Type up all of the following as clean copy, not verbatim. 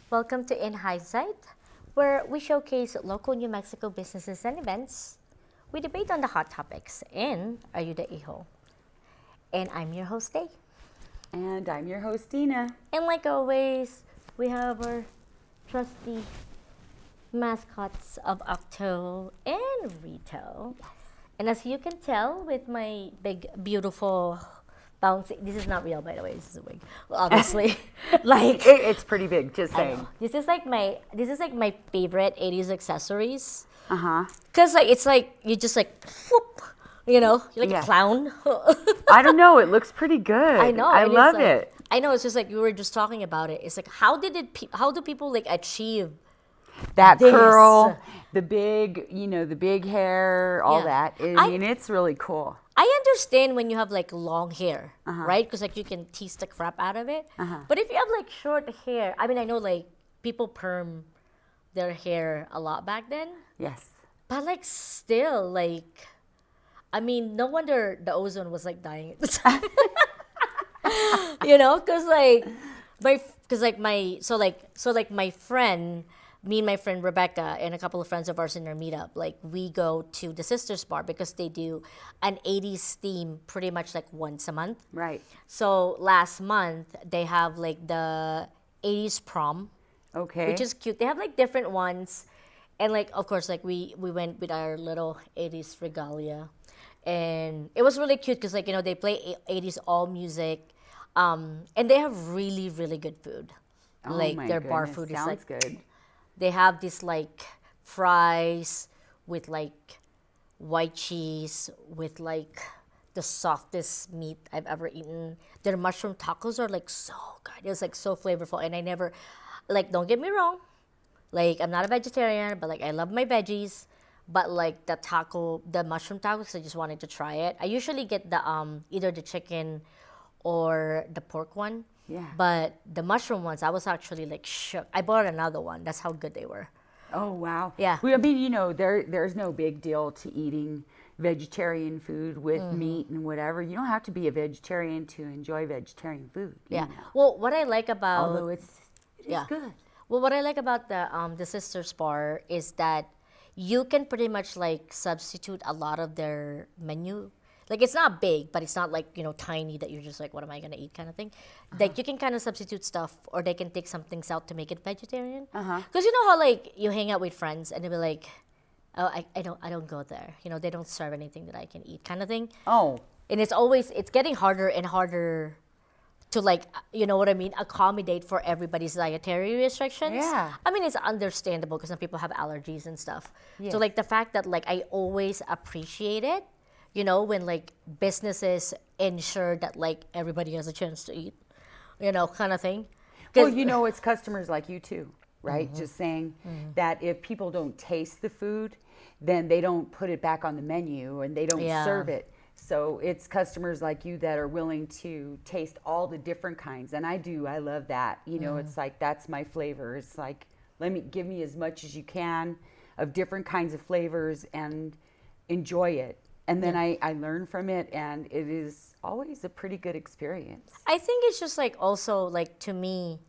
Welcome to In Hindsight, where we showcase local New Mexico businesses and events. We debate on the hot topics in Are You the A-hole? And I'm your host, Day. And I'm your host, Dina. And like always, we have our trusty mascots of Octo and Rito. And as you can tell with my big, beautiful bouncy, this is not real, by the way, this is a wig, obviously. It's pretty big, just saying. This is like my favorite 80s accessories. Uh-huh. Cause it's like you just like whoop, you're like a clown. I don't know, it looks pretty good. I know. I love it. I know, it's just like we were just talking about it. It's like how do people like achieve that this? curl, the big hair, all that. I mean, it's really cool. I understand when you have like long hair, right? Because like you can tease the crap out of it. But if you have like short hair, I mean, I know like people perm their hair a lot back then. Yes. But like still like, I mean, no wonder the ozone was like dying at the time. Me and my friend Rebecca and a couple of friends of ours in our meetup, like we go to the Sisters Bar because they do an 80s theme pretty much like once a month. Right. So last month they have like the 80s prom. Okay. Which is cute. They have like different ones. And like of course like we went with our little 80s regalia. And it was really cute because like they play 80s all music. And they have really, really good food. Oh like my their goodness. bar food Sounds is like good. they have this like fries with like white cheese with like the softest meat I've ever eaten. Their mushroom tacos are like so good. It's like so flavorful. And I never, like, don't get me wrong. Like, I'm not a vegetarian, but like I love my veggies. But like the mushroom tacos, I just wanted to try it. I usually get the either the chicken or the pork one. Yeah. But the mushroom ones, I was actually like shook. I bought another one. That's how good they were. Oh, wow. Yeah. I mean, there's no big deal to eating vegetarian food with meat and whatever. You don't have to be a vegetarian to enjoy vegetarian food. Yeah. Well, what I like about Although it is good. Well, what I like about the Sisters Bar is that you can pretty much like substitute a lot of their menu. Like it's not big, but it's not like tiny that you're just like, what am I gonna eat kind of thing. Like you can kind of substitute stuff, or they can take some things out to make it vegetarian. Because you know how like you hang out with friends and they'll be like, oh, I don't go there. They don't serve anything that I can eat kind of thing. Oh. And it's getting harder and harder to like, what I mean, accommodate for everybody's dietary restrictions. Yeah. I mean, it's understandable because some people have allergies and stuff. Yes. So like the fact that like I always appreciate it, when like businesses ensure that like everybody has a chance to eat, kind of thing. Well, it's customers like you too, right? Just saying that if people don't taste the food, then they don't put it back on the menu and they don't serve it. So it's customers like you that are willing to taste all the different kinds. And I do. I love that. It's like that's my flavor. It's like, give me as much as you can of different kinds of flavors and enjoy it. And then I learn from it, and it is always a pretty good experience. I think it's just like also like to me,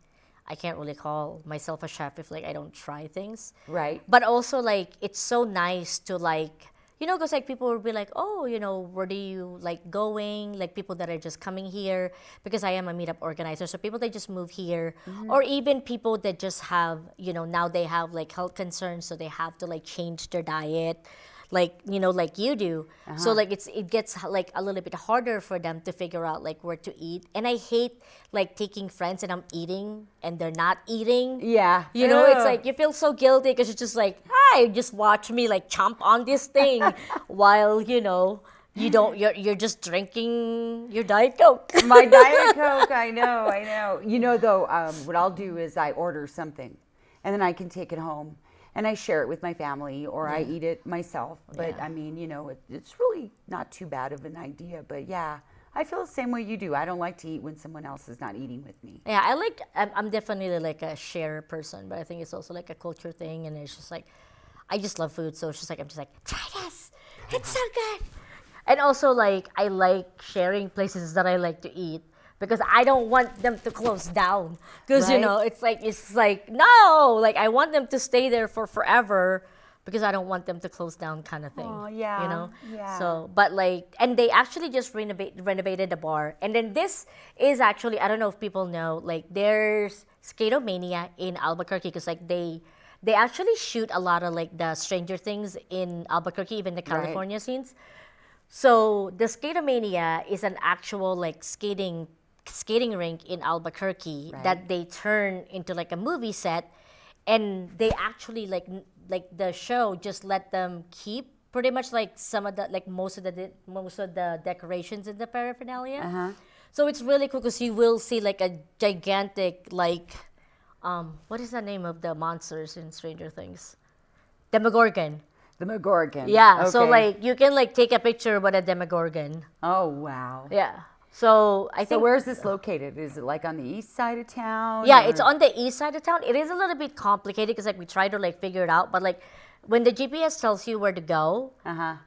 I can't really call myself a chef if like I don't try things. Right. But also like it's so nice to like, because like people will be like, oh, where do you like going? Like people that are just coming here because I am a meetup organizer. So people that just move here, or even people that just have, now they have like health concerns, so they have to like change their diet. Like like you do. So like it gets like a little bit harder for them to figure out like where to eat. And I hate like taking friends and I'm eating and they're not eating. Yeah. It's like you feel so guilty because it's just like, hi, just watch me like chomp on this thing while you're just drinking your Diet Coke. My Diet Coke, I know. Though, what I'll do is I order something and then I can take it home. And I share it with my family, or I eat it myself. But I mean, it's really not too bad of an idea. But yeah, I feel the same way you do. I don't like to eat when someone else is not eating with me. Yeah, I'm definitely like a share person, but I think it's also like a culture thing. And it's just like, I just love food. So it's just like, I'm just like, try this. It's so good. And also like, I like sharing places that I like to eat. because I don't want them to close down. Because, Right. it's like, no, like I want them to stay there for forever because I don't want them to close down kind of thing. Oh, yeah, yeah. So, but like, and they actually just renovated the bar. And then this is actually, I don't know if people know, like there's Skatomania in Albuquerque because like they actually shoot a lot of like the Stranger Things in Albuquerque, even the California scenes. So the Skatomania is an actual like skating rink in Albuquerque that they turn into like a movie set, and they actually like the show just let them keep pretty much like some of the like most of the decorations in the paraphernalia. So it's really cool because you will see like a gigantic like what is the name of the monsters in Stranger Things? Demogorgon. The McGorgon. Yeah, so Okay. like you can like take a picture with a Demogorgon. Oh, wow. Yeah. So I So think where's this located? Is it like on the east side of town? yeah, or- it's on the east side of town. It is a little bit complicated because like we try to like figure it out, but like when the GPS tells you where to go,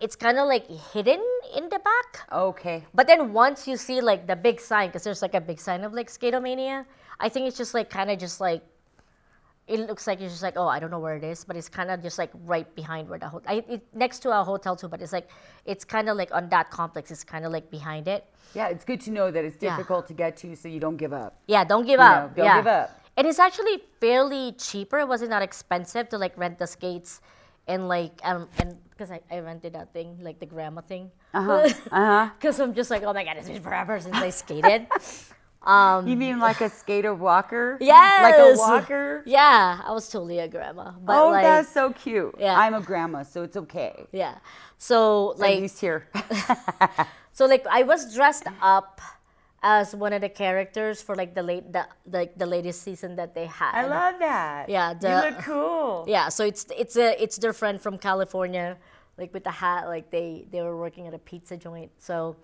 it's kind of like hidden in the back. Okay. But then once you see like the big sign, because there's like a big sign of like Skatomania, I think it's just like kind of just like it looks like it's just like, oh, I don't know where it is, but it's kind of just like right behind where the hotel, next to a hotel too, but it's like it's kind of like on that complex. It's kind of like behind it. Yeah, it's good to know that it's difficult to get to, so you don't give up. Yeah, don't give You up. know, don't give up. And it's actually fairly cheaper. It wasn't that expensive to like rent the skates, and like and because I rented that thing, like the grandma thing. Because I'm just like, oh my god, it's been forever since I skated. You mean like a skater walker? Yes. Like a walker? Yeah, I was totally a grandma. But Oh, like, that's so cute. Yeah. I'm a grandma, so it's okay. yeah. So At like least here. so like I was dressed up as one of the characters for like the latest season that they had. I love that. Yeah, you look cool. Yeah, so it's their friend from California, like with the hat, like they were working at a pizza joint. So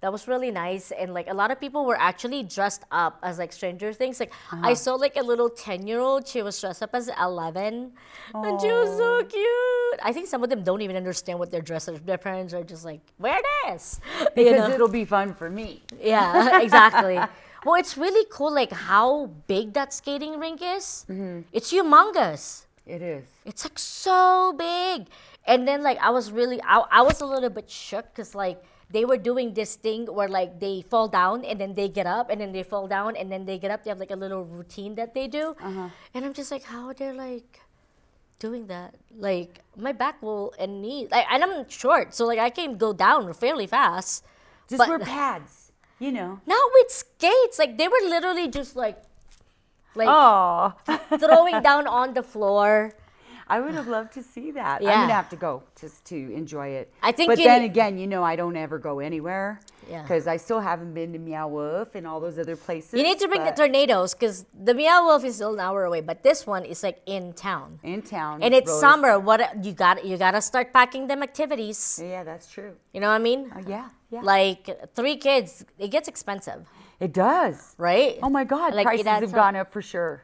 that was really nice, and like a lot of people were actually dressed up as like Stranger Things. Like I saw like a little 10-year-old, she was dressed up as 11, and she was so cute. I think some of them don't even understand what they're dressed as. Their parents are just like, wear this, Because it'll be fun for me. Yeah, exactly. Well, it's really cool, like how big that skating rink is. It's humongous. It is. It's like so big. And then like I was a little bit shook because like they were doing this thing where like they fall down and then they get up and then they fall down and then they get up. They have like a little routine that they do. And I'm just like, how they're like doing that? Like my back will and knee, like, and I'm short, so like I can go down fairly fast. Just But- wear pads, you know. Not with skates. Like they were literally just like Oh, throwing down on the floor. I would have loved to see that. Yeah. I'm going to have to go just to enjoy it. I think But you then need- again, you know, I don't ever go anywhere. Yeah. Because I still haven't been to Meow Wolf and all those other places. You need to bring the but tornadoes because the Meow Wolf is still an hour away, but this one is like in town. in town. And it's Rose- summer. What you gotta start packing them activities. Yeah, that's true. You know what I mean? Yeah, yeah. Like 3 kids, it gets expensive, It does. right? Oh my God, Like, prices that's have gone up for sure.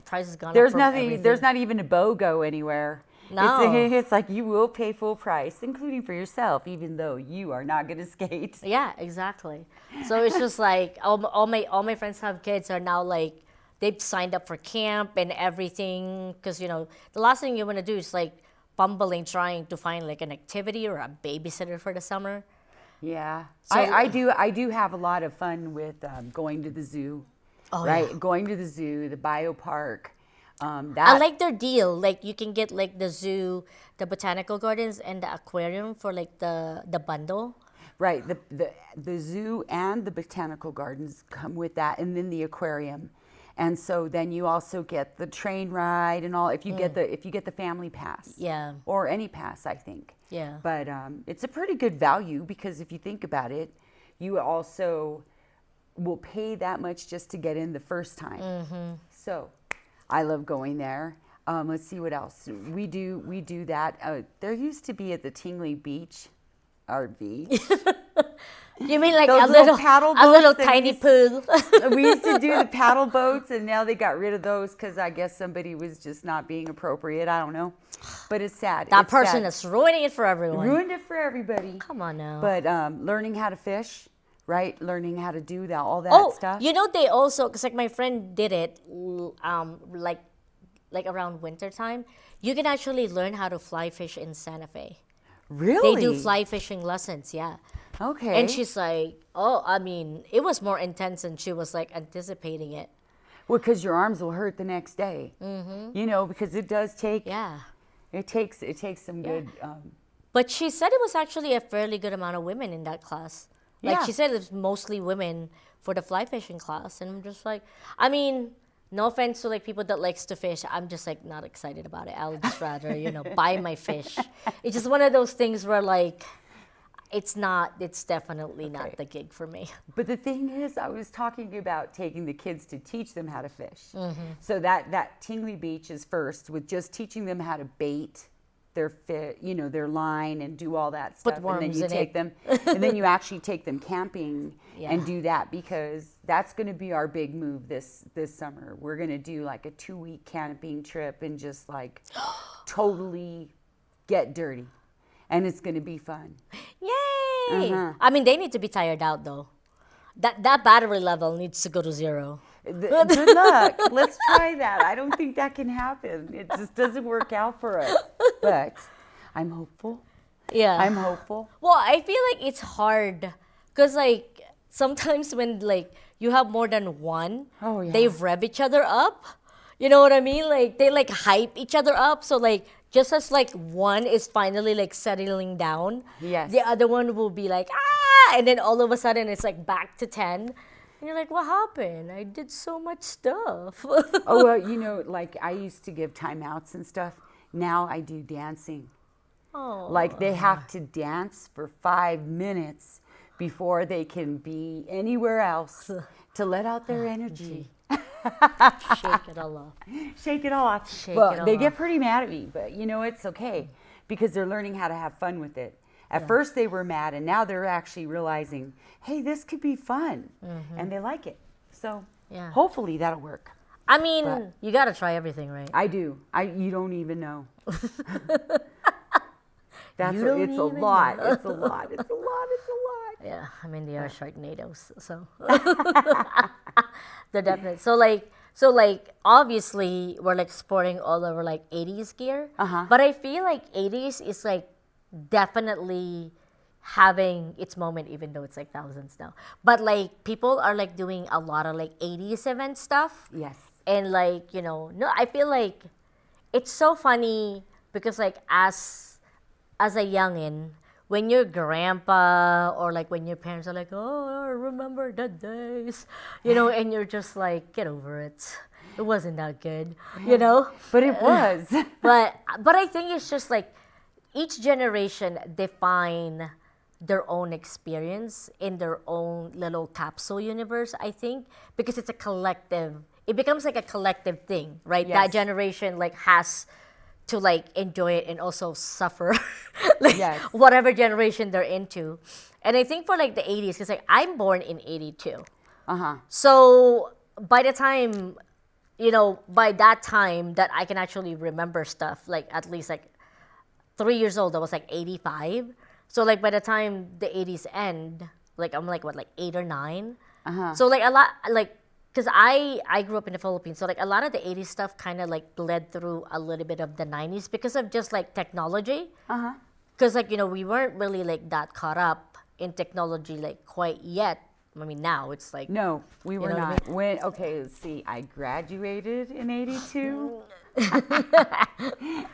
Price has gone up. There's for nothing. everything. There's not even a BOGO anywhere. No. It's like you will pay full price, including for yourself, even though you are not going to skate. Yeah, exactly. So it's just like all my friends have kids are now like they've signed up for camp and everything because you know the last thing you want to do is like bumbling trying to find like an activity or a babysitter for the summer. Yeah, So- I do have a lot of fun with going to the zoo. Oh, right, yeah. going to the zoo, the biopark. I That like their deal. Like you can get like the zoo, the botanical gardens, and the aquarium for like the bundle. right, the zoo and the botanical gardens come with that, and then the aquarium. And so then you also get the train ride and all if you get the family pass. Yeah. Or any pass, I think. Yeah. But it's a pretty good value because if you think about it, you also will pay that much just to get in the first time. So I love going there. Let's see what else we do that. There used to be at the Tingley Beach, our beach. You mean like Those a little little paddle a little boats that tiny used- pool? We used to do the paddle boats, and now they got rid of those because I guess somebody was just not being appropriate. I don't know, but it's sad. That It's person sad. is ruining it for everyone. Ruined it for everybody. Come on now. But learning how to fish, right? Learning how to do that, all that Oh, stuff. you know, they also, because like my friend did it, like around winter time. You can actually learn how to fly fish in Santa Fe. They do Really? fly fishing lessons, yeah. And Okay. she's like, oh, I mean, it was more intense than she was like anticipating it. Well, because your arms will hurt the next day. You know, because it does take. Yeah. It takes some good. But she said it was actually a fairly good amount of women in that class. Like Yeah. she said it was mostly women for the fly fishing class. And I'm just like, I mean, no offense to like people that likes to fish. I'm just like not excited about it. I'll just rather, buy my fish. It's just one of those things where like it's definitely not Okay. the gig for me. But the thing is, I was talking about taking the kids to teach them how to fish. So that Tingley Beach is first with just teaching them how to bait their their line and do all that stuff. And then worms you in take it. them, and then you actually take them camping Yeah. and do that, because that's going to be our big move this summer. We're going to do like a 2-week camping trip and just like totally get dirty, and it's going to be fun. Yay! I mean, they need to be tired out though. That battery level needs to go to zero. Good luck. Let's try that. I don't think that can happen. It just doesn't work out for us. But I'm hopeful. Yeah. I'm hopeful. Well, I feel like it's hard because like sometimes when like you have more than one, Oh, yeah. they rev each other up. You know what I mean? Like they like hype each other up. So like just as like one is finally like settling down, Yes. the other one will be like ah, and then all of a sudden it's like back to 10. And you're like, what happened? I did so much stuff. Oh, well, like I used to give timeouts and stuff. Now I do dancing. Oh. Like they have to dance for 5 minutes before they can be anywhere else to let out their energy. Shake it all off. Shake it off. Shake Well, it they off. get pretty mad at me, but it's okay because they're learning how to have fun with it. At first they were mad, and now they're actually realizing, hey, this could be fun, and they like it. So Yeah. hopefully that'll work. I mean, But- you got to try everything, right? I do. You don't even know. It's You don't a even lot. know. It's a lot. It's a lot. It's a lot. Yeah, I mean they are Sharknadoes, so they're definite. So like obviously we're like sporting all over like 80s gear, but I feel like 80s is like definitely having its moment, even though it's like thousands now. But like people are like doing a lot of like 80s event stuff, Yes. and like no, I feel like it's so funny because like as a youngin, when your grandpa or like when your parents are like, oh, I remember the days, and you're just like, get over it. It wasn't that good, But it was. But I think it's just like each generation define their own experience in their own little capsule universe, I think, because it's a collective. It becomes like a collective thing, right? Yes. That generation like has to like enjoy it and also suffer like Yes. whatever generation they're into. And I think for like the 80s, because like I'm born in 82. So by the time, by that time that I can actually remember stuff, like at least like 3 years old, I was like 85. So like by the time the 80s end, like I'm like what, like 8 or 9. So like a lot, like, because I grew up in the Philippines, so like a lot of the 80s stuff kind of like bled through a little bit of the 90s because of just like technology. Because like we weren't really like that caught up in technology like quite yet. I mean now it's like No, we were know what I not. Okay, let's see. I graduated in 82.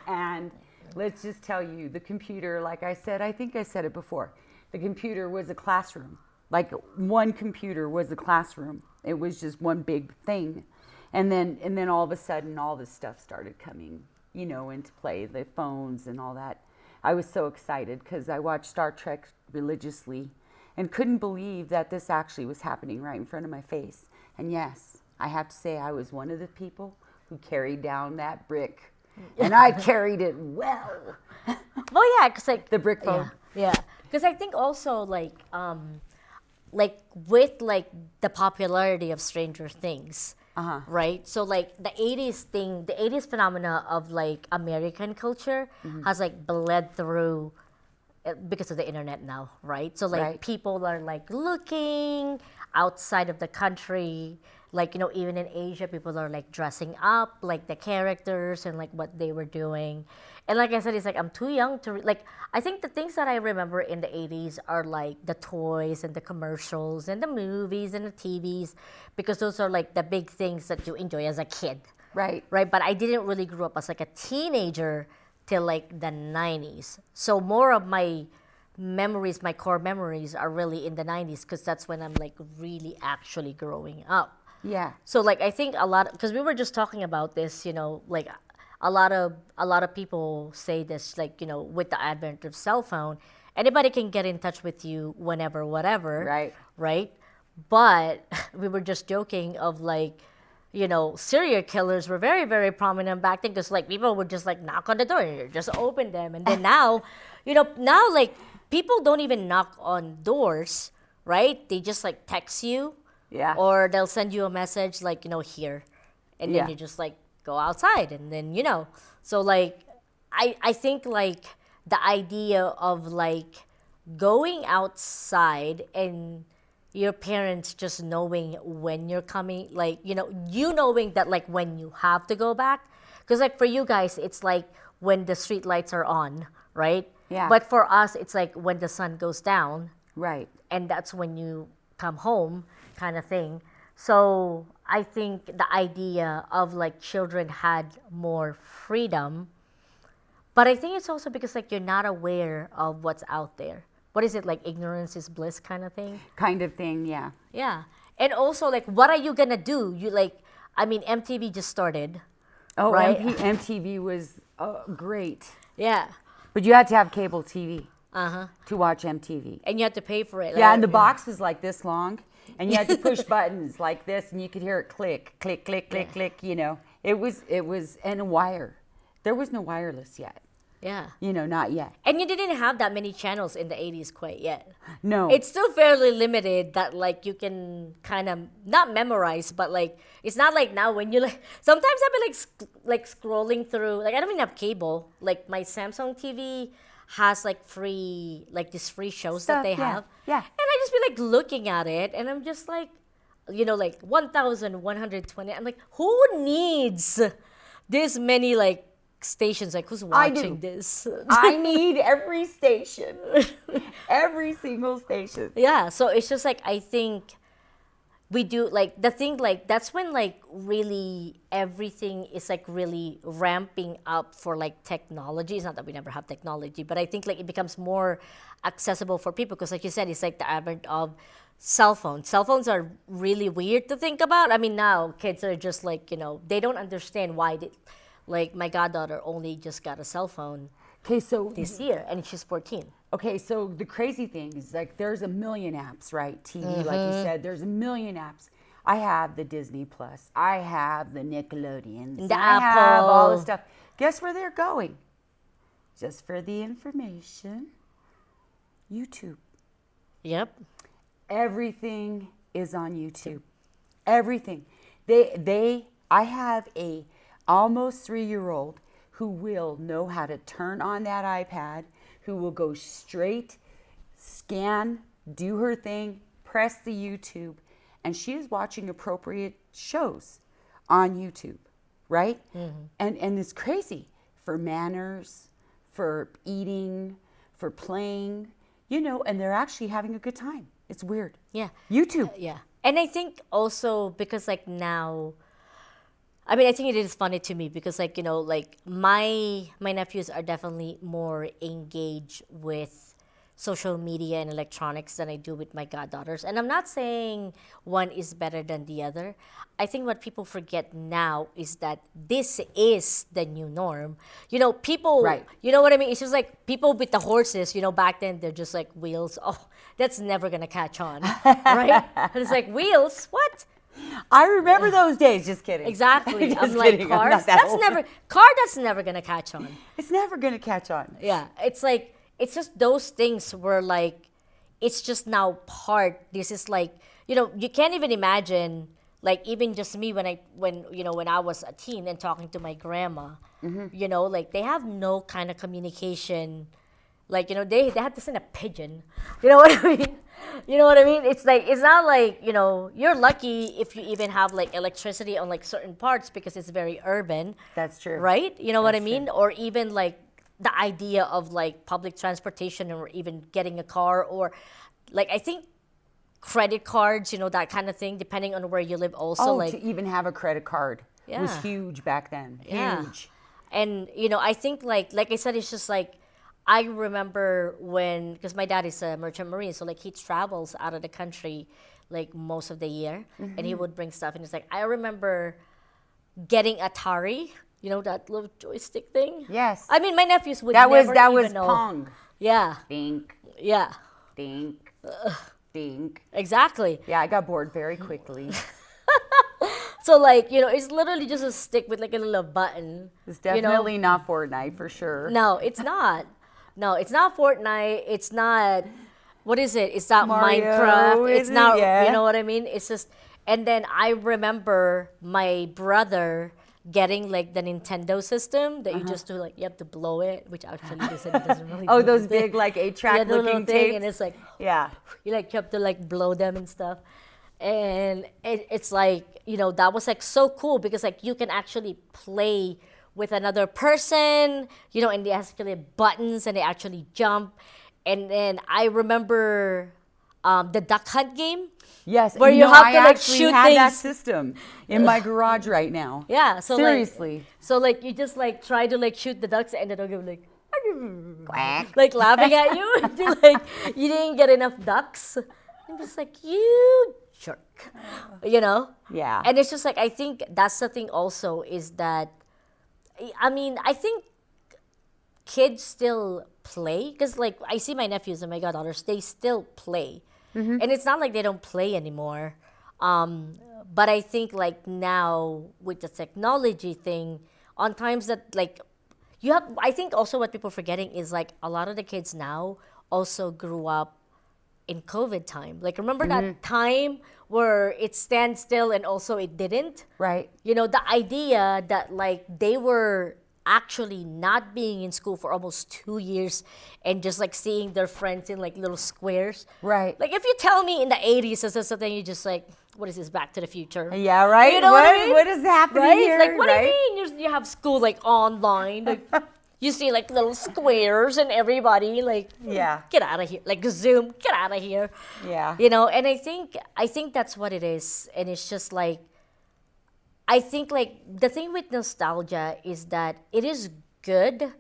And let's just tell you, the computer, like I said, I think I said it before, the computer was a classroom. Like one computer was a classroom. It was just one big thing. And then all of a sudden all this stuff started coming, into play, the phones and all that. I was so excited because I watched Star Trek religiously and couldn't believe that this actually was happening right in front of my face. And yes, I have to say I was one of the people who carried down that brick. And I carried it well. well, yeah, because like The brick phone. yeah, because I think also like with like the popularity of Stranger Things, right? So like the 80s thing, the 80s phenomena of like American culture has like bled through because of the internet now, right? So like Right. people are like looking outside of the country, like even in Asia, people are like dressing up like the characters and like what they were doing. And like I said, it's like I'm too young to like. I think the things that I remember in the '80s are like the toys and the commercials and the movies and the TVs, because those are like the big things that you enjoy as a kid, Right. right? But I didn't really grow up as like a teenager till like the '90s. So more of my memories, my core memories, are really in the '90s, because that's when I'm like really actually growing up. Yeah. So like I think a lot, because we were just talking about this, like a lot of people say this, like with the advent of cell phone, anybody can get in touch with you whenever, whatever, Right. right? But we were just joking of like, serial killers were very, very prominent back then, because like people would just like knock on the door and you just open them, and then now, now like people don't even knock on doors, right? They just like text you, Yeah. or they'll send you a message like here, and then Yeah. you just like go outside, and then so like I think like the idea of like going outside and your parents just knowing when you're coming, like you knowing that like when you have to go back, because like for you guys it's like when the street lights are on, right? Yeah. But for us it's like when the sun goes down, Right. and that's when you come home, kind of thing. So I think the idea of like children had more freedom, but I think it's also because like you're not aware of what's out there. What is it, like ignorance is bliss kind of thing? Kind of thing. Yeah. Yeah. And also like what are you gonna do? You like, I mean, MTV just started, Oh, right? MTV was great, Yeah. but you had to have cable TV Uh-huh. to watch MTV. And you have to pay for it. Yeah, like- and the box was like this long, and you had to push buttons like this, and you could hear it click, click, click, click, click. It was, and a wire. There was no wireless yet. Yeah. Not yet. And you didn't have that many channels in the '80s quite yet. No. It's still fairly limited that like you can kind of not memorize, but like it's not like now when you like sometimes I've been like scrolling through, like I don't even have cable. Like my Samsung TV has like free, like these free shows that Stuff, they yeah, have. yeah. And I just be like looking at it and I'm just like, like 1,120. I'm like, who needs this many like stations? Like who's I do. watching this? I need every station, every single station. Yeah, so it's just like I think we do like the thing, like that's when like really everything is like really ramping up for like technology. It's not that we never have technology, but I think like it becomes more accessible for people, because like you said, it's like the advent of cell phones. Cell phones are really weird to think about. I mean, now kids are just like, they don't understand why they, like my goddaughter only just got a cell phone Okay, so this year and she's 14. Okay, so the crazy thing is like there's a million apps, right? TV, like you said, there's a million apps. I have the Disney Plus. I have the Nickelodeons. The I have all the Apple. stuff. Guess where they're going? Just for the information, YouTube. Yep. Everything is on YouTube. Everything. I have a almost 3-year-old who will know how to turn on that iPad, who will go straight, scan, do her thing, press the YouTube, and she is watching appropriate shows on YouTube, right? Mm-hmm. And it's crazy for manners, for eating, for playing, and they're actually having a good time. It's weird. Yeah. YouTube. Yeah. And I think also because like now, I mean, I think it is funny to me because like, like my nephews are definitely more engaged with social media and electronics than I do with my goddaughters. And I'm not saying one is better than the other. I think what people forget now is that this is the new norm. People, Right. You know what I mean? It's just like people with the horses, back then they're just like wheels. Oh, that's never going to catch on, right? And it's like wheels, what? I remember those days. Just kidding. Exactly. Just I'm like, kidding. I'm cars, not that that's old. never, that's never going to catch on. It's never going to catch on. Yeah. It's like, it's just those things where like, it's just now part, this is like, you can't even imagine, like even just me when I was a teen and talking to my grandma, like they have no kind of communication Like, they had to send a pigeon. You know what I mean? You know what I mean? It's like, it's not like, you're lucky if you even have like electricity on like certain parts because it's very urban. That's true. Right? You know what I That's mean? true. Or even like the idea of like public transportation or even getting a car, or like, I think credit cards, that kind of thing, depending on where you live also. Like, to even have a credit card was Yeah. huge back then. Yeah. Huge. And I think like I said, it's just like I remember when, because my dad is a merchant marine, so like he travels out of the country like most of the year, and he would bring stuff, and it's like I remember getting Atari, that little joystick thing. Yes. I mean, my nephews would That was never that even was know. Pong. Yeah, Dink, yeah, dink, dink. exactly. Yeah, I got bored very quickly. So like it's literally just a stick with like a little button. It's you know? definitely not Fortnite for sure. No, it's not. No, it's not Fortnite. It's not. What is it? It's not Mario, Minecraft. It's is it? not. Yeah. You know what I mean? It's just. And then I remember my brother getting like the Nintendo system that you just do, like you have to blow it, which actually doesn't really. Oh, do those anything. big like 8-track Yeah, the little looking thing, tapes. and it's like Yeah. you have to like blow them and stuff. And it's like, that was like so cool because like you can actually play with another person, and they actually have buttons and they actually jump. And then I remember the Duck Hunt game. Yes, Where you have I to, like, actually shoot had that things. system in my garage right now. Yeah, so Seriously. like you just like try to like shoot the ducks and then they'll go like Quack. like laughing at you. You're like you didn't get enough ducks. I'm just like, you jerk. Yeah. And it's just like, I think that's the thing also is that, I mean, I think kids still play because like I see my nephews and my goddaughters, they still play. And it's not like they don't play anymore. But I think like now with the technology thing, on times that like I think also what people are forgetting is like a lot of the kids now also grew up in COVID time. Like remember that time where it stands still and also it didn't? Right. The idea that like they were actually not being in school for almost 2 years and just like seeing their friends in like little squares. Right. Like if you tell me in the 80s or something, you're just like, what is this, Back to the Future? Yeah, right. You know what I mean? What is happening Right? here? Like what right? do you mean you have school like online? Like you see like little squares and everybody like Yeah. get out of here. Like Zoom, get out of here. Yeah. And I think that's what it is. And it's just like I think like the thing with nostalgia is that it is good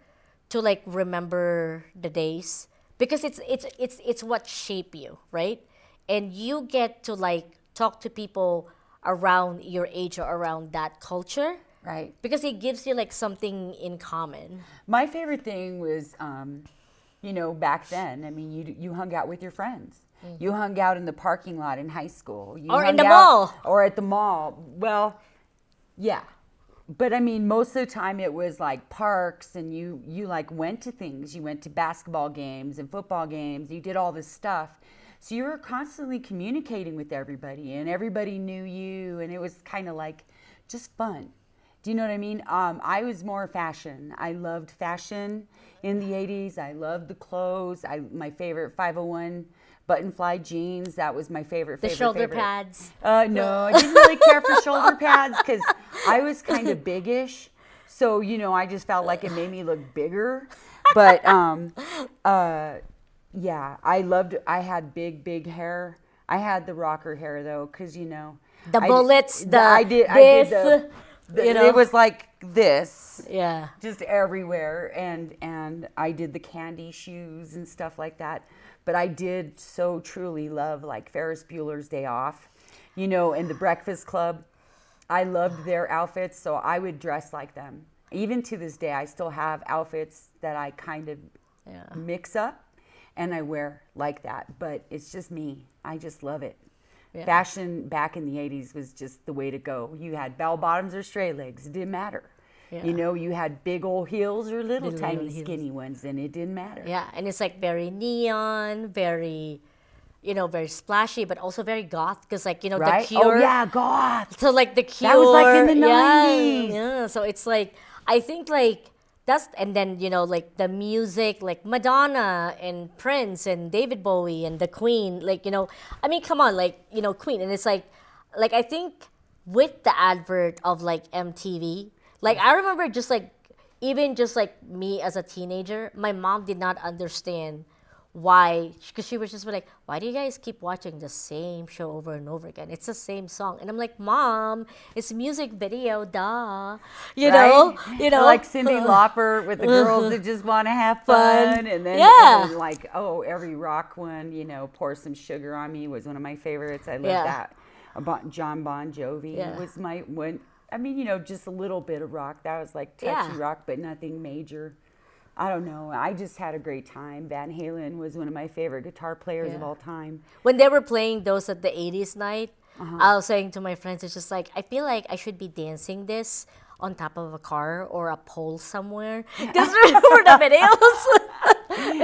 to like remember the days because it's what shape you, right? And you get to like talk to people around your age or around that culture. Right. Because it gives you like something in common. My favorite thing was, back then. I mean, you hung out with your friends. You hung out in the parking lot in high school. You Or in hung the out- mall. Or at the mall. Well, yeah. But I mean, most of the time it was like parks and you like went to things. You went to basketball games and football games. You did all this stuff. So you were constantly communicating with everybody and everybody knew you and it was kind of like just fun. Do you know what I mean? I was more fashion. I loved fashion in the 80s. I loved the clothes. My favorite 501 button-fly jeans. That was my favorite. The shoulder favorite. pads. No, I didn't really care for shoulder pads because I was kind of biggish. So, I just felt like it made me look bigger. But, yeah, I had big hair. I had the rocker hair though, because, The bullets, I did it was like this. Yeah. Just everywhere. And I did the candy shoes and stuff like that. But I did so truly love like Ferris Bueller's Day Off, and the Breakfast Club. I loved their outfits, so I would dress like them. Even to this day, I still have outfits that I kind of mix up and I wear like that. But it's just me. I just love it. Yeah. Fashion back in the 80s was just the way to go. You had bell bottoms or straight legs. It didn't matter. Yeah. You had big old heels or little tiny skinny ones, and it didn't matter. Yeah, and it's like very neon, very, very splashy, but also very goth. Because like, right? The Cure. Oh, yeah, goth. So like the Cure. That was like in the 90s. Yeah, so it's like, I think like that's, and then, like the music, like Madonna and Prince and David Bowie and the Queen, like, I mean, come on, like, Queen. And it's like I think with the advert of like MTV, like I remember just like, even just like me as a teenager, my mom did not understand why, because she was just like, why do you guys keep watching the same show over and over again? It's the same song. And I'm like, Mom, it's a music video, duh. Right? You Or know. like Cyndi Lauper with the girls that just want to have fun. And then, Yeah. and then like, oh, every rock one, Pour Some Sugar on Me was one of my favorites. I love Yeah. that. About John Bon Jovi Yeah. was my one. I mean, just a little bit of rock. That was like touchy Yeah. rock, but nothing major. I don't know. I just had a great time. Van Halen was one of my favorite guitar players of all time. When they were playing those at the 80s night, I was saying to my friends, it's just like, I feel like I should be dancing this on top of a car or a pole somewhere. Because remember the videos?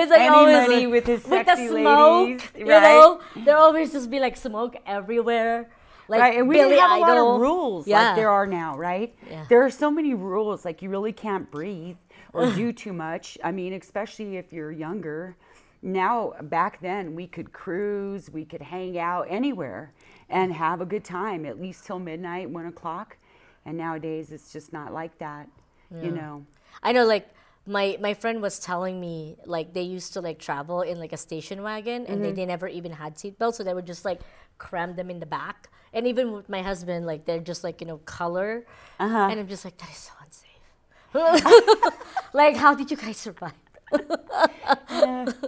It's like Any always Money like, with his with the sexy smoke, ladies, right? There always just be like smoke everywhere. Like Right, and we Billy didn't have Idol. a lot of rules Yeah. like there are now, right? Yeah. There are so many rules, like you really can't breathe or do too much. I mean, especially if you're younger. Now, back then, we could cruise, we could hang out anywhere and have a good time, at least till midnight, 1 o'clock. And nowadays, it's just not like that, I know, like my friend was telling me, like they used to like travel in like a station wagon, and they never even had seatbelts, so they would just like cram them in the back. And even with my husband, like they're just like color, and I'm just like, that is so unsafe. Like, how did you guys survive?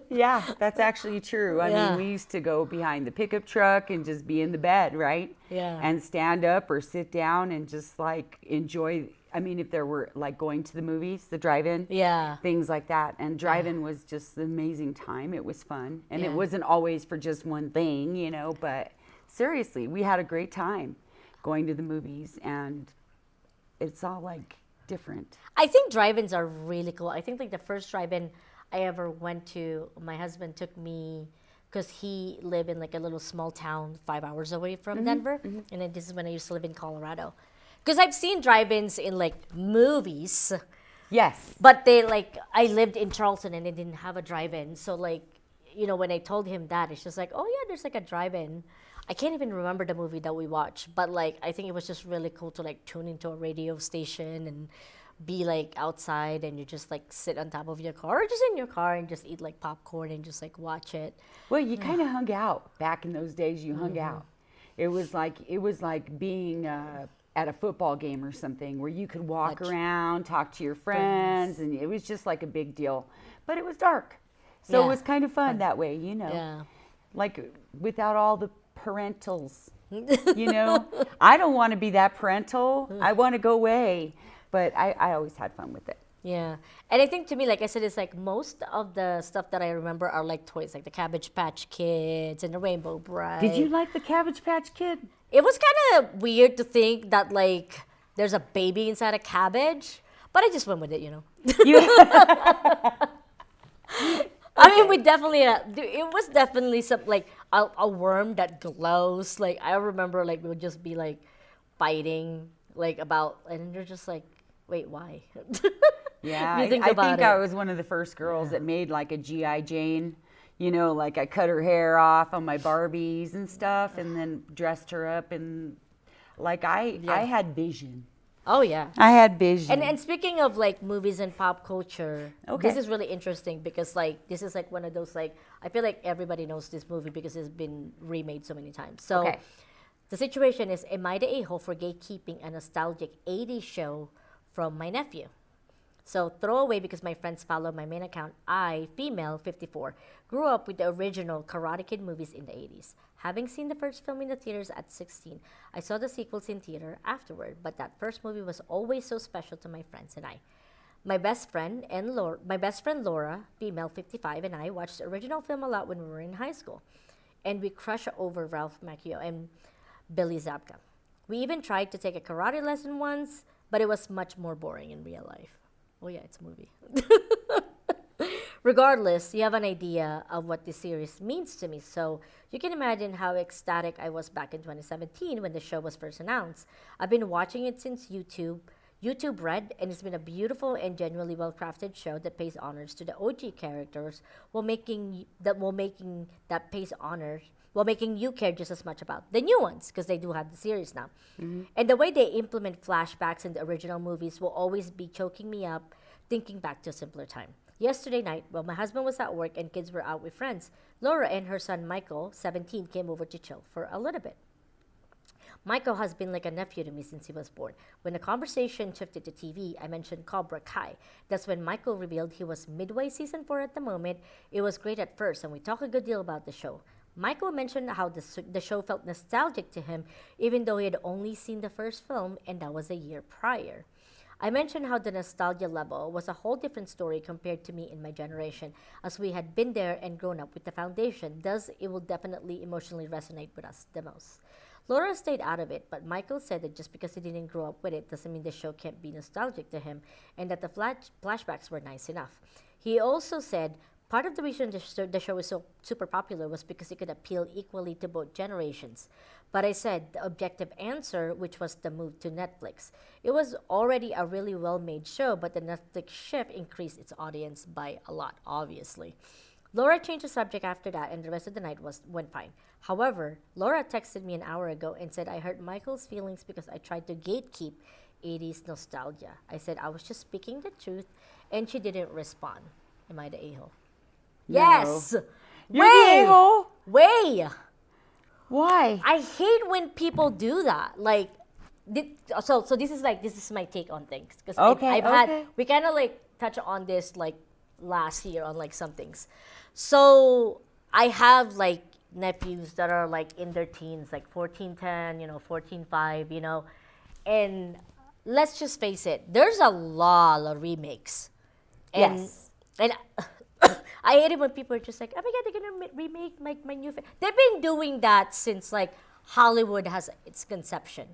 Yeah, that's actually true. I mean, we used to go behind the pickup truck and just be in the bed, right? Yeah. And stand up or sit down and just like enjoy. I mean, if there were like going to the movies, the drive-in, Yeah. things like that. And drive-in was just an amazing time. It was fun. And Yeah. it wasn't always for just one thing, but seriously, we had a great time going to the movies, and it's all like different. I think drive-ins are really cool. I think like the first drive-in I ever went to, my husband took me because he lived in like a little small town 5 hours away from Denver. And then this is when I used to live in Colorado. Because I've seen drive-ins in like movies, Yes. but they like, I lived in Charleston and they didn't have a drive-in. So like, when I told him that, it's just like, oh yeah, there's like a drive-in. I can't even remember the movie that we watched, but like, I think it was just really cool to like tune into a radio station and be like outside, and you just like sit on top of your car or just in your car and just eat like popcorn and just like watch it. Well, you kind of hung out back in those days. You hung out. It was like being at a football game or something where you could walk around, talk to your friends, and it was just like a big deal. But it was dark, so it was kind of fun that way, Yeah. like without all the parentals. I don't want to be that parental. I want to go away, but I always had fun with it. Yeah. And I think to me, like I said, it's like most of the stuff that I remember are like toys, like the Cabbage Patch Kids and the Rainbow Bride. Did you like the Cabbage Patch Kid? It was kind of weird to think that like there's a baby inside a cabbage, but I just went with it, I mean, we definitely, it was definitely some like a worm that glows. Like I remember like we would just be like fighting like about, and they're just like, wait, why? Yeah, You I think think about I it. was one of the first girls that made like a G.I. Jane. Like I cut her hair off on my Barbies and stuff, and then dressed her up, and like I had vision. Oh yeah. I had vision. And speaking of like movies and pop culture, Okay. this is really interesting because like this is like one of those like, I feel like everybody knows this movie because it's been remade so many times. So Okay. the situation is, am I the a-hole for gatekeeping a nostalgic 80s show from my nephew? So throw away because my friends follow my main account. I, female, 54, grew up with the original Karate Kid movies in the 80s. Having seen the first film in the theaters at 16, I saw the sequels in theater afterward, but that first movie was always so special to my friends and I. My best friend Laura, female, 55, and I watched the original film a lot when we were in high school. And we crushed over Ralph Macchio and Billy Zabka. We even tried to take a karate lesson once, but it was much more boring in real life. Oh yeah, it's a movie. Regardless, you have an idea of what this series means to me, so you can imagine how ecstatic I was back in 2017 when the show was first announced. I've been watching it since YouTube YouTube read, and it's been a beautiful and genuinely well-crafted show that pays honors to the OG characters while making you care just as much about the new ones because they do have the series now. And the way they implement flashbacks in the original movies will always be choking me up thinking back to a simpler time. Yesterday night, while my husband was at work and kids were out with friends, Laura and her son Michael, 17, came over to chill for a little bit. Michael has been like a nephew to me since he was born. When the conversation shifted to TV, I mentioned Cobra Kai. That's when Michael revealed he was midway season 4 at the moment. It was great at first, and we talked a good deal about the show. Michael mentioned how the show felt nostalgic to him, even though he had only seen the first film, and that was a year prior. I mentioned how the nostalgia level was a whole different story compared to me in my generation, as we had been there and grown up with the foundation. Thus, it will definitely emotionally resonate with us the most. Laura stayed out of it, but Michael said that just because he didn't grow up with it doesn't mean the show can't be nostalgic to him, and that the flashbacks were nice enough. He also said part of the reason the show is so super popular was because it could appeal equally to both generations. But I said the objective answer, which was the move to Netflix. It was already a really well-made show, but the Netflix shift increased its audience by a lot, obviously. Laura changed the subject after that, and the rest of the night went fine. However, Laura texted me an hour ago and said I hurt Michael's feelings because I tried to gatekeep 80s nostalgia. I said I was just speaking the truth, and she didn't respond. Am I the a-hole? No. Yes! You're the a-hole? Way! Why? I hate when people do that. Like, so this is my take on things. Because we kind of like touch on this like last year on like some things. So I have like nephews that are like in their teens, like 14-10, 14-5, and let's just face it, there's a lot of remakes. And, Yes. And I hate it when people are just like, oh my God, they're going to remake my new film. They've been doing that since like Hollywood has its conception.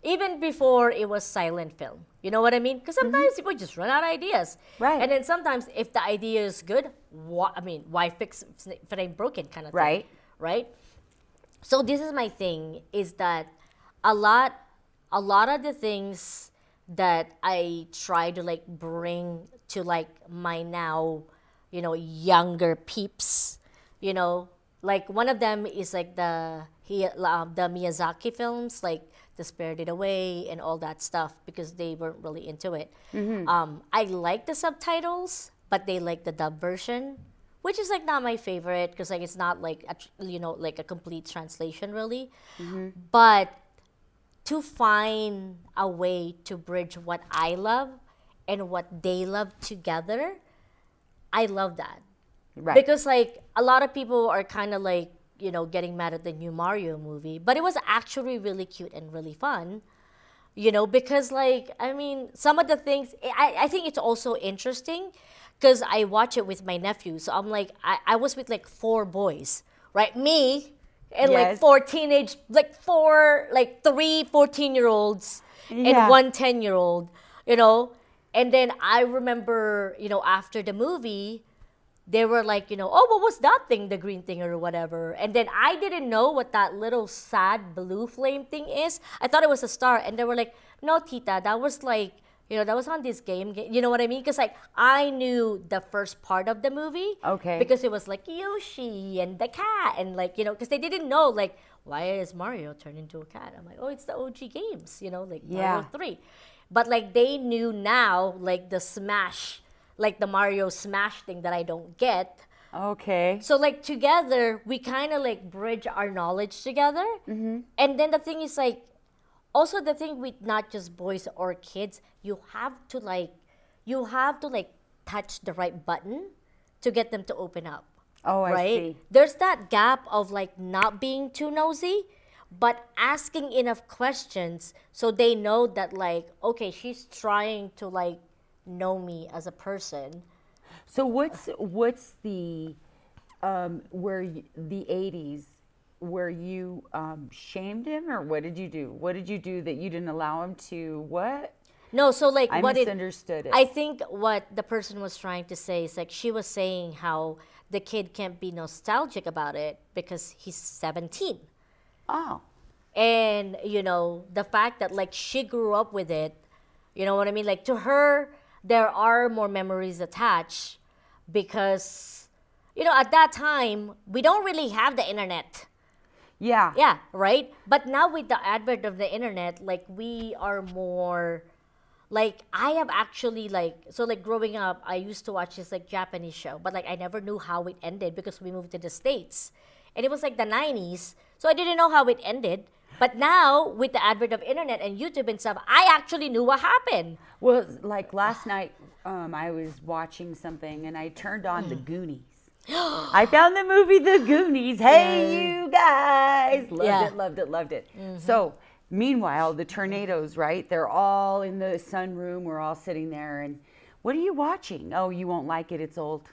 Even before it was silent film. You know what I mean? Because sometimes people just run out of ideas. Right. And then sometimes if the idea is good, why fix if it ain't broken kind of thing. Right. Right? So this is my thing, is that a lot of the things that I try to like bring to like my now, younger peeps, like one of them is like the Miyazaki films, like The Spirited Away and all that stuff, because they weren't really into it. I like the subtitles, but they like the dub version, which is like not my favorite because like it's not like like a complete translation really. But to find a way to bridge what I love and what they love together, I love that. Right. Because like a lot of people are kind of like, getting mad at the new Mario movie, but it was actually really cute and really fun, because like, I mean, some of the things, I think it's also interesting because I watch it with my nephew. So I'm like, I was with like 4 boys, right? Me and like 4 teenage, like 3 14-year-olds and 1 10-year-old, And then I remember, after the movie, they were like, oh, what was that thing, the green thing or whatever? And then I didn't know what that little sad blue flame thing is. I thought it was a star. And they were like, no, Tita, that was like, that was on this game. You know what I mean? Because like I knew the first part of the movie. Okay. Because it was like Yoshi and the cat. And like, because they didn't know like, why is Mario turned into a cat? I'm like, oh, it's the OG games, like Mario 3. But like they knew now, like the Smash, like the Mario Smash thing that I don't get. Okay. So like together, we kind of like bridge our knowledge together. And then the thing is like, also the thing with not just boys or kids, you have to touch the right button to get them to open up. Oh, I right? see. There's that gap of like not being too nosy, but asking enough questions so they know that like, okay, she's trying to like know me as a person. So what's the the 80s where you shamed him, or what did you do? What did you do that you didn't allow him to what? No, so like I misunderstood it. I think what the person was trying to say is like she was saying how the kid can't be nostalgic about it because he's 17. Oh. And the fact that like she grew up with it, You know what I mean? Like to her, there are more memories attached because, at that time, we don't really have the internet. Yeah. Yeah, right? But now with the advent of the internet, like we are more, like I have actually like growing up, I used to watch this like Japanese show, but like I never knew how it ended because we moved to the States. And it was like the 90s, so I didn't know how it ended. But now with the advent of internet and YouTube and stuff, I actually knew what happened. Well, like last night, I was watching something and I turned on The Goonies. I found the movie The Goonies. Hey, you guys. Loved it. So, meanwhile, the tornadoes, right? They're all in the sunroom. We're all sitting there. And what are you watching? Oh, you won't like it. It's old.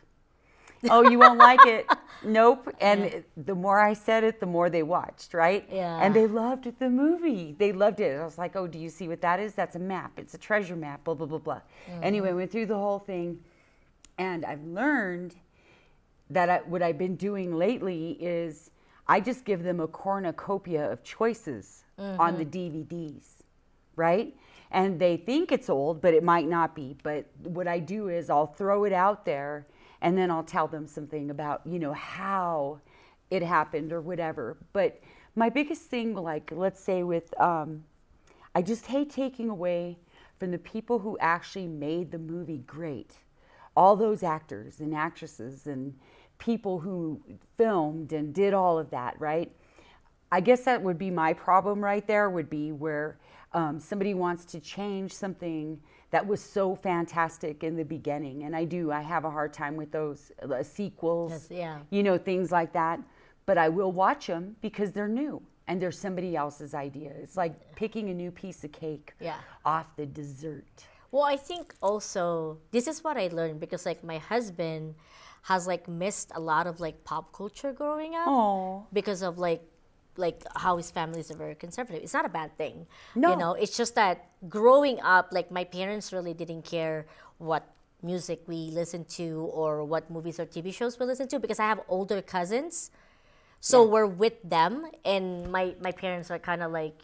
Oh, you won't like it. Nope. And the more I said it, the more they watched, right? Yeah. And they loved the movie. They loved it. I was like, oh, do you see what that is? That's a map. It's a treasure map, blah, blah, blah, blah. Anyway, went through the whole thing. And I've learned that what I've been doing lately is I just give them a cornucopia of choices on the DVDs, right? And they think it's old, but it might not be. But what I do is I'll throw it out there and then I'll tell them something about, how it happened or whatever. But my biggest thing, like, let's say with, I just hate taking away from the people who actually made the movie great. All those actors and actresses and people who filmed and did all of that, right? I guess that would be my problem right there, would be where somebody wants to change something that was so fantastic in the beginning. And I have a hard time with those sequels, things like that. But I will watch them because they're new and they're somebody else's idea. It's like picking a new piece of cake off the dessert. Well, I think also, this is what I learned because like my husband has like missed a lot of like pop culture growing up. Oh. Because of like how his families are very conservative. It's not a bad thing. No. It's just that growing up, like my parents really didn't care what music we listened to or what movies or TV shows we listened to because I have older cousins. So we're with them and my parents are kind of like,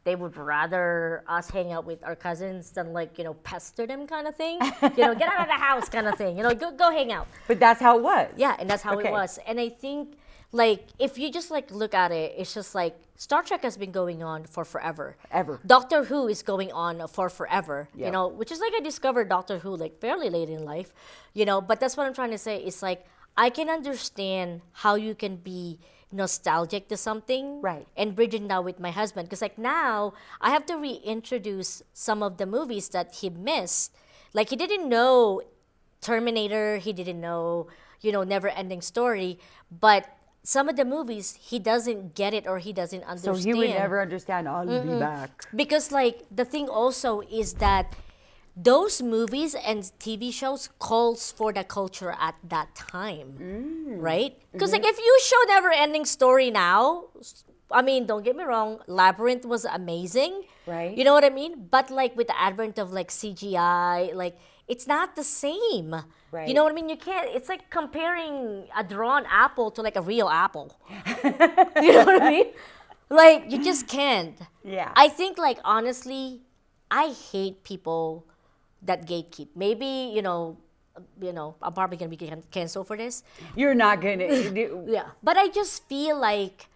they would rather us hang out with our cousins than like, pester them kind of thing. Get out of the house kind of thing. Go hang out. But that's how it was. Yeah, and that's how it was. And I think like if you just like look at it, it's just like Star Trek has been going on for forever. Ever. Doctor Who is going on for forever. Yep. Which is like I discovered Doctor Who like fairly late in life. But that's what I'm trying to say. It's like I can understand how you can be nostalgic to something, right? And bridging now with my husband because like now I have to reintroduce some of the movies that he missed. Like he didn't know Terminator, he didn't know Never Ending Story, but some of the movies he doesn't get it or he doesn't understand. So he would never understand. I'll be back because like the thing also is that those movies and TV shows calls for the culture at that time, right? Because like if you show Never Ending Story now, I mean, don't get me wrong, Labyrinth was amazing, right? You know what I mean? But like with the advent of like CGI, like it's not the same, right? You know what I mean? You can't. It's like comparing a drawn apple to like a real apple. You know what I mean? Like you just can't. Yeah. I think like honestly, I hate people that gatekeep. Maybe, I'm probably going to be canceled for this. You're not going to. Yeah. But I just feel like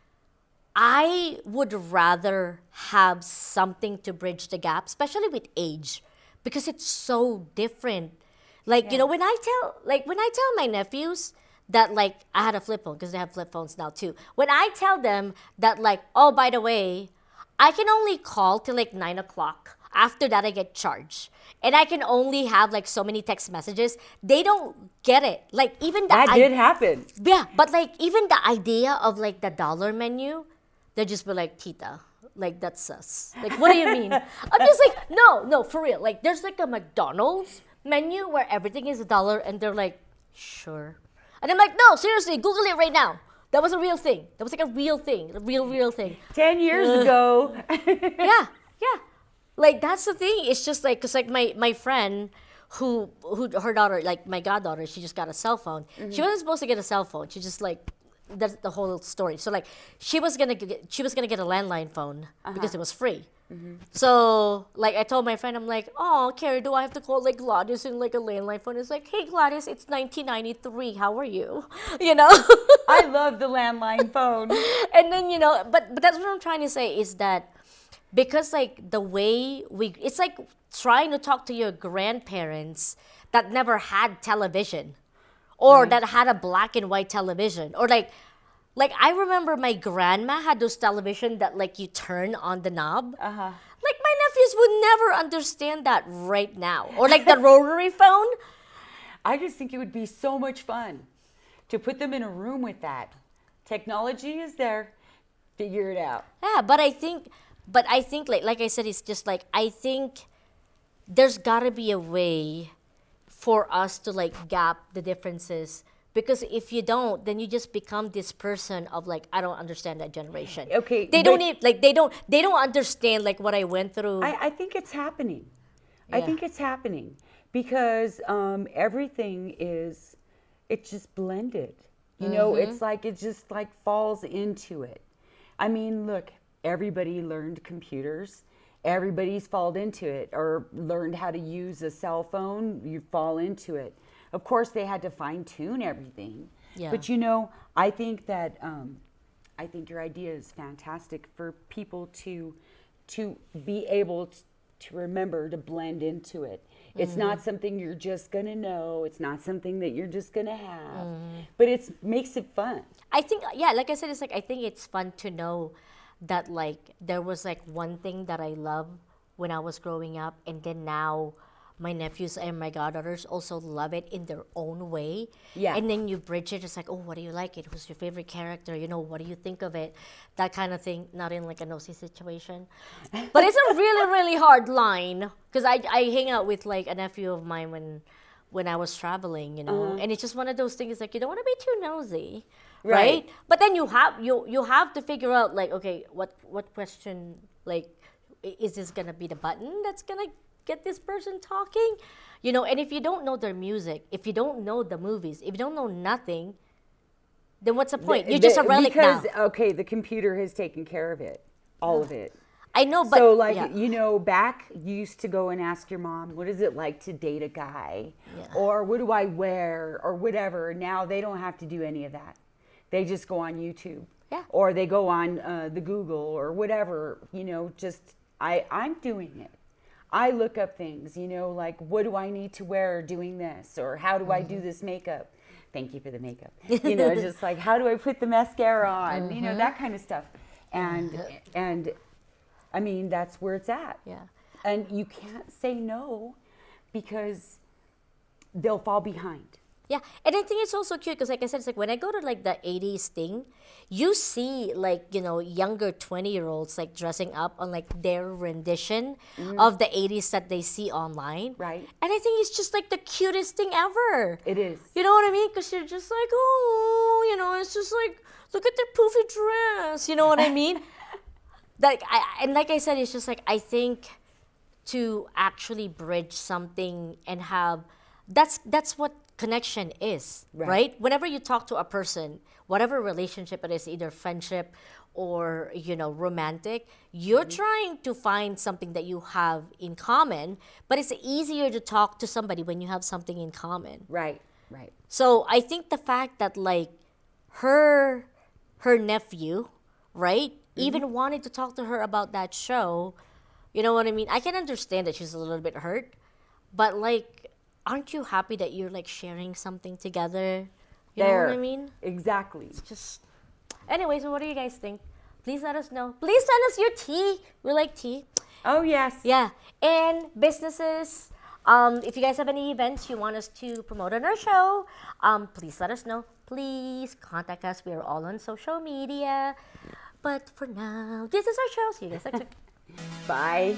I would rather have something to bridge the gap, especially with age, because it's so different. Like, when I tell my nephews that like I had a flip phone, because they have flip phones now too. When I tell them that like, oh, by the way, I can only call till like 9 o'clock. After that, I get charged. And I can only have like so many text messages. They don't get it. Like even that did happen. Yeah, but like even the idea of like the dollar menu, they just be like, Tita, like that's sus. Like what do you mean? I'm just like, no, for real. Like there's like a McDonald's menu where everything is $1 and they're like, sure. And I'm like, no, seriously, Google it right now. That was a real thing. That was like a real thing, a real thing. 10 years ago. Yeah. Like that's the thing. It's just like, cause like my friend who her daughter, like my goddaughter, she just got a cell phone. She wasn't supposed to get a cell phone. She just like that's the whole story. So like she was gonna get a landline phone because it was free. So like I told my friend, I'm like, oh Carrie, do I have to call like Gladys in like a landline phone? It's like, hey Gladys, it's 1993. How are you? You know. I love the landline phone. And then but that's what I'm trying to say is that because like the way it's like trying to talk to your grandparents that never had television or that had a black and white television or like I remember my grandma had those television that like you turn on the knob. Like my nephews would never understand that right now. Or like the rotary phone. I just think it would be so much fun to put them in a room with that. Technology is there. Figure it out. Yeah, but I think like I said, it's just like I think there's gotta be a way for us to like gap the differences. Because if you don't, then you just become this person of like, I don't understand that generation. Okay, they don't need, like they don't understand like what I went through. I think it's happening. I think it's happening because everything is, it's just blended. You know, it's like it just like falls into it. I mean, look, everybody learned computers. Everybody's fallen into it or learned how to use a cell phone. You fall into it. Of course, they had to fine tune everything. Yeah. But you know, I think that I think your idea is fantastic for people to be able to remember to blend into it. It's not something you're just gonna know. It's not something that you're just gonna have. But it makes it fun. I think, yeah, like I said, it's like I think it's fun to know that like there was like one thing that I loved when I was growing up, and then now my nephews and my goddaughters also love it in their own way. Yeah. And then you bridge it. It's like, oh, what do you like it? Who's your favorite character? You know, what do you think of it? That kind of thing. Not in like a nosy situation. But it's a really, really hard line. Because I hang out with like a nephew of mine when I was traveling, you know. And it's just one of those things like you don't want to be too nosy. Right? But then you have to figure out like, okay, what question, like, is this going to be the button that's going to get this person talking, you know? And if you don't know their music, if you don't know the movies, if you don't know nothing, then what's the point? You're just a relic now. Because, okay, the computer has taken care of it, all of it. I know, but so like you know, back you used to go and ask your mom, what is it like to date a guy, or what do I wear, or whatever. Now they don't have to do any of that. They just go on YouTube, or they go on the Google or whatever. You know, just I'm doing it. I look up things, you know, like what do I need to wear doing this, or how do I do this makeup? Thank you for the makeup. You know, just like how do I put the mascara on? You know, that kind of stuff. And I mean, that's where it's at. Yeah. And you can't say no because they'll fall behind. Yeah, and I think it's also cute because, like I said, it's like when I go to like the 80s thing, you see like, you know, younger 20-year-olds like dressing up on like their rendition of the 80s that they see online. Right. And I think it's just like the cutest thing ever. It is. You know what I mean? Because you're just like, oh, you know, it's just like, look at their poofy dress. You know what I mean? Like like I said, it's just like I think to actually bridge something and have that's what connection is, right? Whenever you talk to a person, whatever relationship it is, either friendship or, you know, romantic, you're trying to find something that you have in common, but it's easier to talk to somebody when you have something in common. Right. So I think the fact that like her nephew, right, even wanted to talk to her about that show, you know what I mean? I can understand that she's a little bit hurt, but like, aren't you happy that you're like sharing something together? You know what I mean? Exactly. It's just, anyways, so what do you guys think? Please let us know. Please send us your tea. We like tea. Oh, yes. Yeah. And businesses, if you guys have any events you want us to promote on our show, please let us know. Please contact us. We are all on social media. But for now, this is our show. See you guys next week. Bye.